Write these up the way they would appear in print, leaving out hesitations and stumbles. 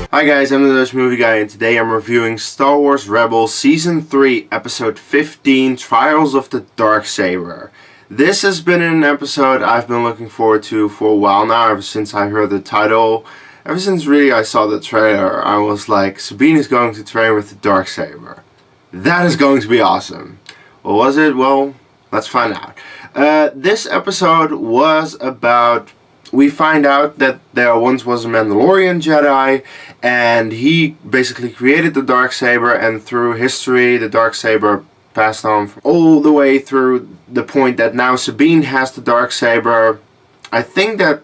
Hi guys, I'm the Dutch Movie Guy, and today I'm reviewing Star Wars Rebels Season 3, Episode 15, Trials of the Darksaber. This has been an episode I've been looking forward to for a while now, ever since I heard the title. Ever since really I saw the trailer, I was like, Sabine is going to train with the Darksaber. That is going to be awesome. Well, was it? Well, let's find out. This episode was about... We find out that there once was a Mandalorian Jedi, and he basically created the Darksaber, and through history the Darksaber passed on all the way through the point that now Sabine has the Darksaber. I think that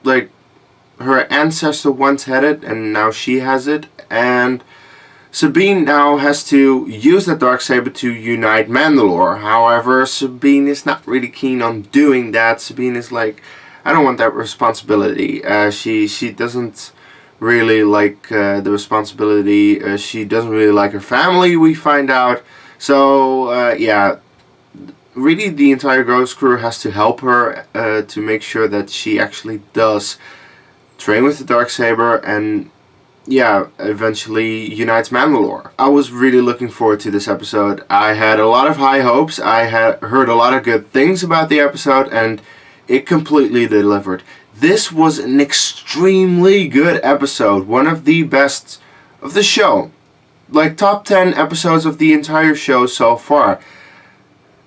like her ancestor once had it and now she has it, and Sabine now has to use the Darksaber to unite Mandalore. However, Sabine is not really keen on doing that. Sabine is like, I don't want that responsibility. She doesn't really like the responsibility. She doesn't really like her family, we find out. So yeah, really the entire Ghost crew has to help her to make sure that she actually does train with the Darksaber and yeah, eventually unites Mandalore. I was really looking forward to this episode. I had a lot of high hopes. I had heard a lot of good things about the episode, and it completely delivered. This was an extremely good episode. One of the best of the show. Like top 10 episodes of the entire show so far.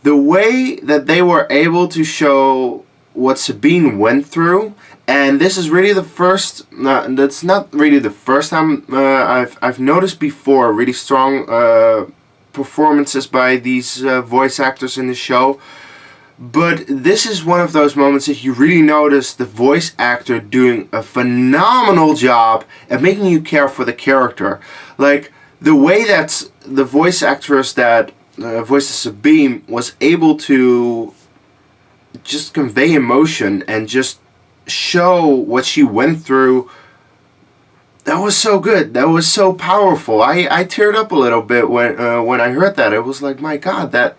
The way that they were able to show what Sabine went through, and this is really the first, that's not really the first time I've noticed before really strong performances by these voice actors in the show. But this is one of those moments that you really notice the voice actor doing a phenomenal job at making you care for the character. Like, the way that the voice actress that voices Sabine was able to just convey emotion and just show what she went through, that was so good. That was so powerful. I teared up a little bit when I heard that. It was like, my God,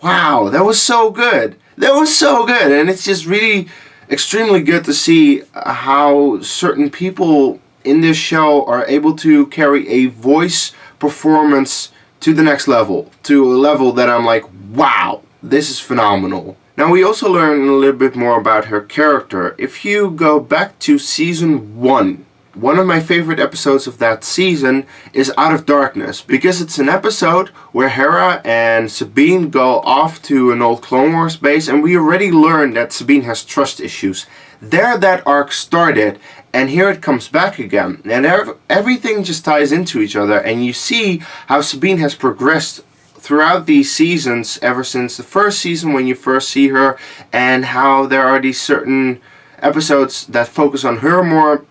wow, that was so good. That was so good. And it's just really extremely good to see how certain people in this show are able to carry a voice performance to the next level. To a level that I'm like, wow, this is phenomenal. Now we also learn a little bit more about her character. If you go back to Season 1, one of my favorite episodes of that season is Out of Darkness, because it's an episode where Hera and Sabine go off to an old Clone Wars base, and we already learned that Sabine has trust issues. There that arc started, and here it comes back again, and everything just ties into each other, and you see how Sabine has progressed throughout these seasons, ever since the first season when you first see her, and how there are these certain episodes that focus on her more.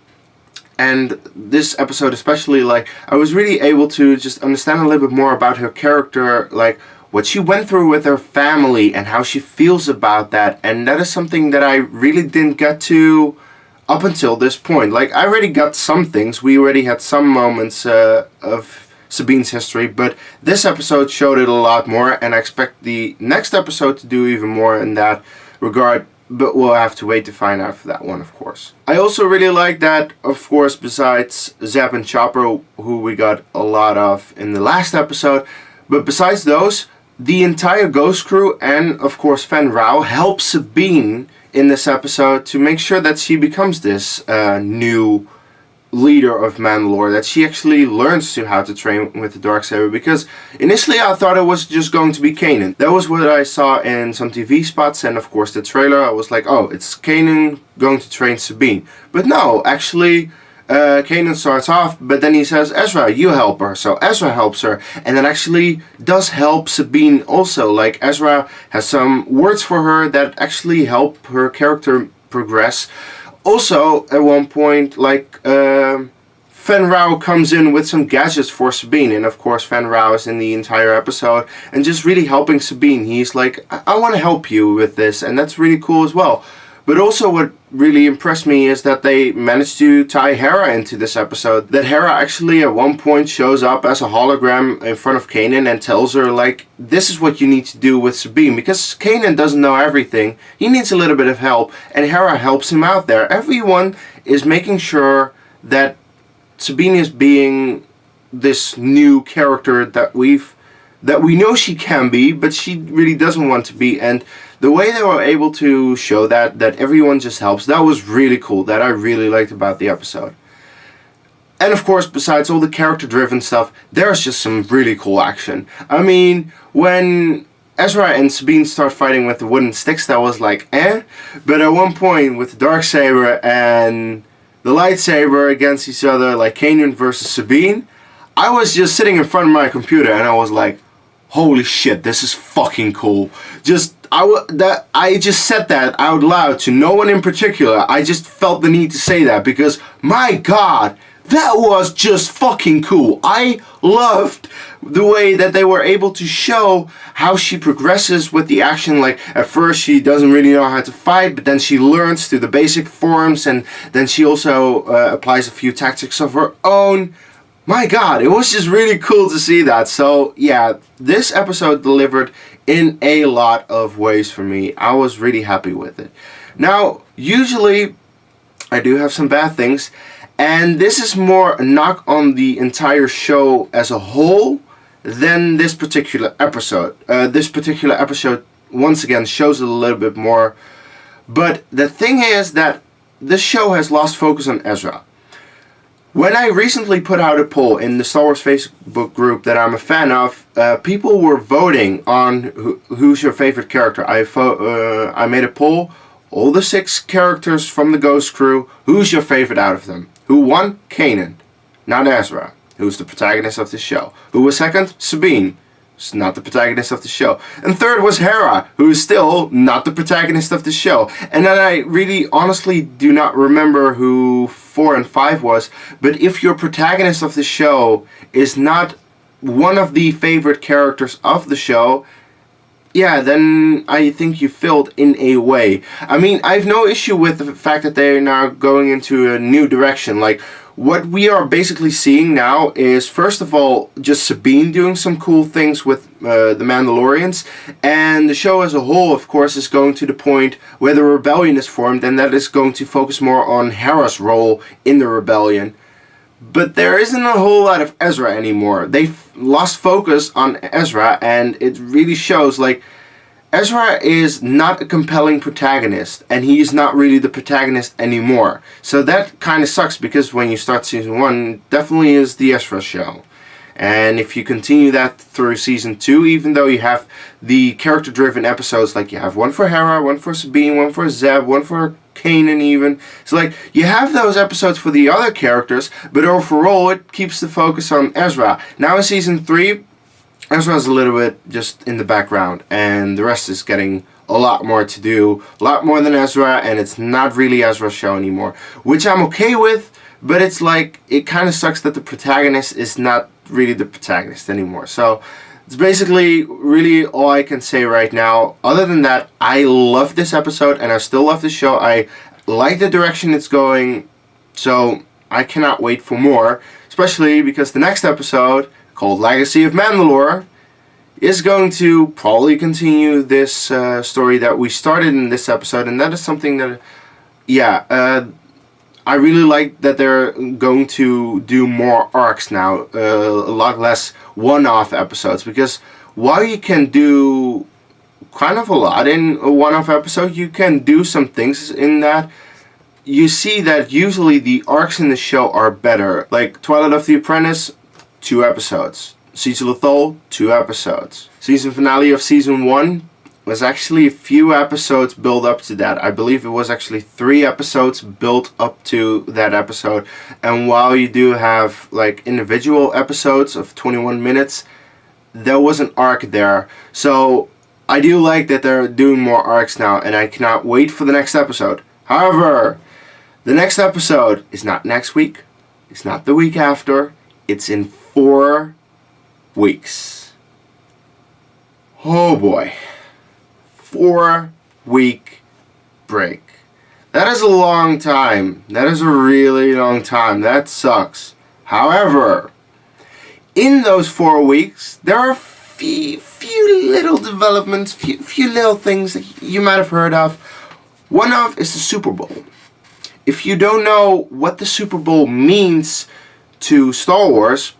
And this episode especially, like, I was really able to just understand a little bit more about her character, like what she went through with her family and how she feels about that. And that is something that I really didn't get to up until this point. Like, I already got some things. We already had some moments of Sabine's history, but this episode showed it a lot more, and I expect the next episode to do even more in that regard. But we'll have to wait to find out for that one, of course. I also really like that, of course, besides Zeb and Chopper, who we got a lot of in the last episode, but besides those, the entire Ghost crew and, of course, Fen Rao help Sabine in this episode to make sure that she becomes this new leader of Mandalore, that she actually learns how to train with the Darksaber, because initially I thought it was just going to be Canon. That was what I saw in some TV spots and of course the trailer. I was like, oh, it's Canon going to train Sabine. But no, actually Canon starts off, but then he says, Ezra, you help her. So Ezra helps her, and that actually does help Sabine also. Like, Ezra has some words for her that actually help her character progress. Also, at one point, like, Fen Rao comes in with some gadgets for Sabine, and of course Fen Rao is in the entire episode and just really helping Sabine. He's like, I want to help you with this, and that's really cool as well. But also what really impressed me is that they managed to tie Hera into this episode. That Hera actually at one point shows up as a hologram in front of Kanan and tells her, like, this is what you need to do with Sabine. Because Kanan doesn't know everything. He needs a little bit of help, and Hera helps him out there. Everyone is making sure that Sabine is being this new character that we know she can be, but she really doesn't want to be. And the way they were able to show that everyone just helps, that was really cool. That I really liked about the episode. And of course, besides all the character-driven stuff, there's just some really cool action. I mean, when Ezra and Sabine start fighting with the wooden sticks, that was like, eh? But at one point, with the Darksaber and the lightsaber against each other, like Canon versus Sabine, I was just sitting in front of my computer and I was like, holy shit, this is fucking cool. I just said that out loud to no one in particular. I just felt the need to say that because, my god, that was just fucking cool. I loved the way that they were able to show how she progresses with the action. Like, at first she doesn't really know how to fight, but then she learns through the basic forms, and then she also applies a few tactics of her own. My god, it was just really cool to see that. So yeah, this episode delivered in a lot of ways for me. I was really happy with it. Now, usually I do have some bad things, and this is more a knock on the entire show as a whole than this particular episode. This particular episode, once again, shows it a little bit more. But the thing is that this show has lost focus on Ezra. When I recently put out a poll in the Star Wars Facebook group that I'm a fan of, people were voting on who's your favorite character. I made a poll, all the 6 characters from the Ghost Crew, who's your favorite out of them? Who won? Canon, not Ezra, who's the protagonist of the show. Who was second? Sabine, who's not the protagonist of the show. And third was Hera, who is still not the protagonist of the show. And then I really honestly do not remember who 4 and 5 was, but if your protagonist of the show is not one of the favorite characters of the show, yeah, then I think you failed in a way. I mean, I have no issue with the fact that they're now going into a new direction. Like, what we are basically seeing now is, first of all, just Sabine doing some cool things with the Mandalorians, and the show as a whole, of course, is going to the point where the rebellion is formed, and that is going to focus more on Hera's role in the rebellion. But there isn't a whole lot of Ezra anymore. They've lost focus on Ezra, and it really shows. Like, Ezra is not a compelling protagonist, and he's not really the protagonist anymore. So that kind of sucks, because when you start season 1, it definitely is the Ezra show. And if you continue that through season 2, even though you have the character-driven episodes, like you have one for Hera, one for Sabine, one for Zeb, one for Kanan even. So like, you have those episodes for the other characters, but overall it keeps the focus on Ezra. Now in season 3, Ezra's a little bit just in the background, and the rest is getting a lot more to do, a lot more than Ezra, and it's not really Ezra's show anymore, which I'm okay with, but it's like, it kind of sucks that the protagonist is not really the protagonist anymore. So it's basically really all I can say right now. Other than that, I love this episode, and I still love the show. I like the direction it's going, so I cannot wait for more, especially because the next episode, called Legacy of Mandalore, is going to probably continue this story that we started in this episode, and that is something that, yeah, I really like that they're going to do more arcs now, a lot less one-off episodes, because while you can do kind of a lot in a one-off episode, you can do some things in that. You see that usually the arcs in the show are better, like Twilight of the Apprentice, 2 episodes. Siege of Lothal, 2 episodes. Season finale of season 1 was actually a few episodes built up to that. I believe it was actually 3 episodes built up to that episode. And while you do have like individual episodes of 21 minutes, there was an arc there. So I do like that they're doing more arcs now, and I cannot wait for the next episode. However, the next episode is not next week. It's not the week after. It's in 4 weeks. Oh boy. 4-week break. That is a long time. That is a really long time. That sucks. However, in those 4 weeks, there are few little developments, few little things that you might have heard of. One of is the Super Bowl. If you don't know what the Super Bowl means to Star Wars,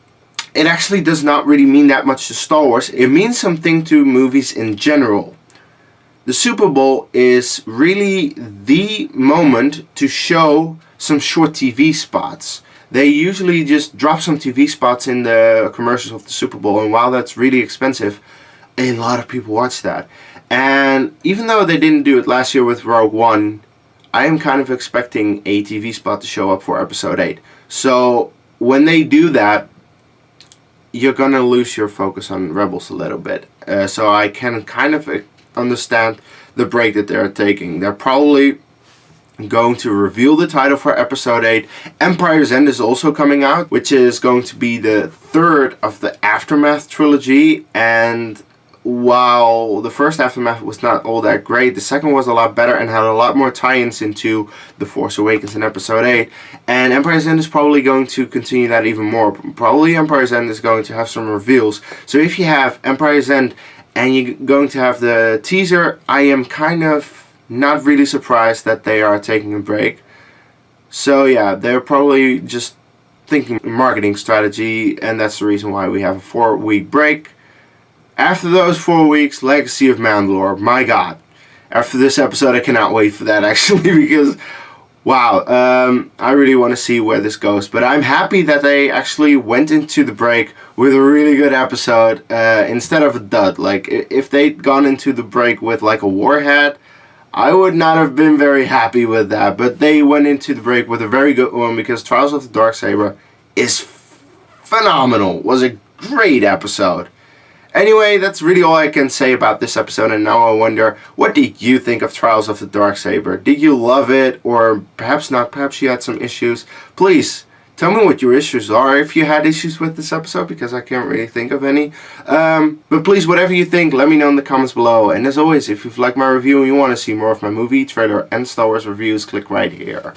it actually does not really mean that much to Star Wars. It means something to movies in general. The Super Bowl is really the moment to show some short TV spots. They usually just drop some TV spots in the commercials of the Super Bowl, and while that's really expensive, a lot of people watch that. And even though they didn't do it last year with Rogue One, I am kind of expecting a TV spot to show up for episode 8. So when they do that, you're gonna lose your focus on Rebels a little bit. So I can kind of understand the break that they're taking. They're probably going to reveal the title for episode 8. Empire's End is also coming out, which is going to be the third of the Aftermath trilogy. And while the first Aftermath was not all that great, the second was a lot better and had a lot more tie-ins into The Force Awakens in episode 8. And Empire's End is probably going to continue that even more. Probably Empire's End is going to have some reveals. So if you have Empire's End and you're going to have the teaser, I am kind of not really surprised that they are taking a break. So yeah, they're probably just thinking marketing strategy, and that's the reason why we have a 4-week break. After those 4 weeks, Legacy of Mandalore, my god. After this episode, I cannot wait for that actually, because wow, I really want to see where this goes. But I'm happy that they actually went into the break with a really good episode instead of a dud. Like, if they'd gone into the break with like a warhead, I would not have been very happy with that. But they went into the break with a very good one, because Trials of the Darksaber is phenomenal. Was a great episode. Anyway, that's really all I can say about this episode, and now I wonder, what did you think of Trials of the Darksaber? Did you love it, or perhaps not? Perhaps you had some issues? Please, tell me what your issues are, if you had issues with this episode, because I can't really think of any. But please, whatever you think, let me know in the comments below. And as always, if you've liked my review and you want to see more of my movie, trailer, and Star Wars reviews, click right here.